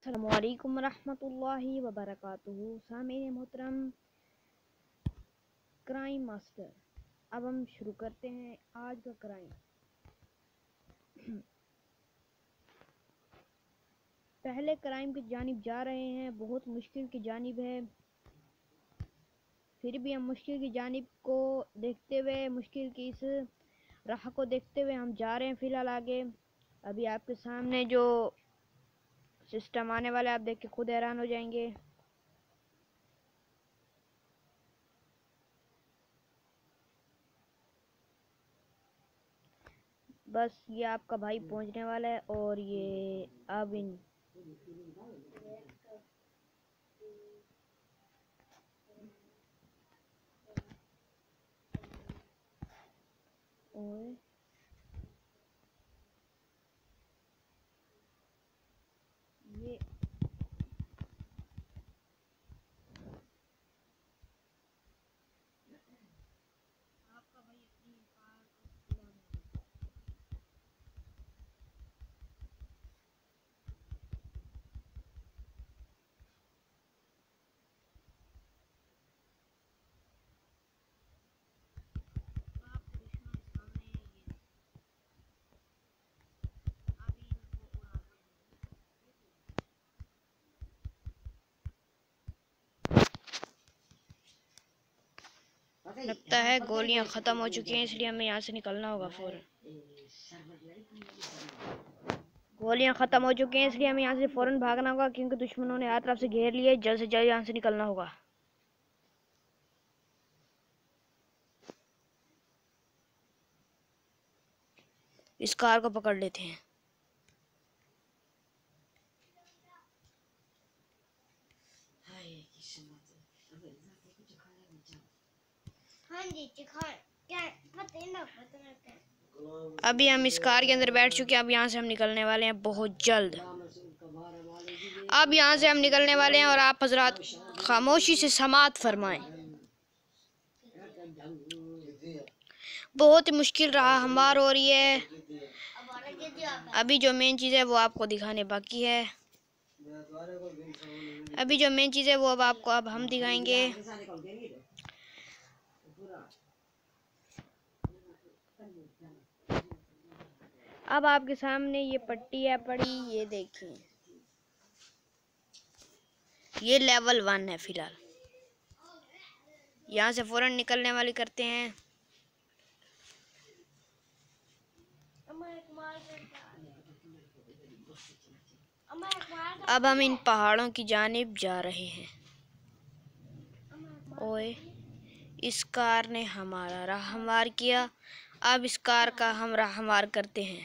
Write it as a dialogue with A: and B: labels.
A: अस्सलामुअलैकुम रहमतुल्लाहि व बरकातुहू। सामीन मोहतरम, क्राइम मास्टर। अब हम शुरू करते हैं आज का क्राइम। पहले क्राइम की जानिब जा रहे हैं। बहुत मुश्किल की जानिब है, फिर भी हम मुश्किल की जानिब को देखते हुए, मुश्किल की इस राह को देखते हुए हम जा रहे हैं फ़िलहाल आगे। अभी आपके सामने जो सिस्टम आने वाला है, आप देख के खुद हैरान हो जाएंगे। बस ये आपका भाई पहुंचने वाला है और ये अब इन ओए ये आपका भाई अपनी कार को खुलाने आपके दुश्मन सामने ये अभी इनको उड़ाते हैं। लगता है गोलियां ख़त्म हो चुकी हैं, इसलिए हमें यहाँ से निकलना होगा फ़ौरन। गोलियां ख़त्म हो चुकी हैं, इसलिए हमें यहाँ से फ़ौरन भागना होगा, क्योंकि दुश्मनों ने हर तरफ से घेर लिए। जल्द से जल्द यहाँ से निकलना होगा। इस कार को पकड़ लेते हैं। अभी हम इस कार के अंदर बैठ चुके हैं। अब यहाँ से हम निकलने वाले हैं बहुत जल्द। अब यहाँ से हम निकलने वाले हैं और आप हजरात खामोशी से समाअत फरमाएं। बहुत ही मुश्किल रहा हमार और ये अभी जो मेन चीज़ है वो आपको दिखाने बाकी है। अभी जो मेन चीज़ है वो अब हम दिखाएंगे। अब आपके सामने ये पट्टी है पड़ी, ये देखें, ये लेवल 1 है। फिलहाल यहाँ से फौरन निकलने वाली करते हैं। अब हम इन पहाड़ों की जानिब जा रहे हैं। ओए, इस कार ने हमारा राह हमवार किया। अब इस कार का हम राह हमवार करते हैं।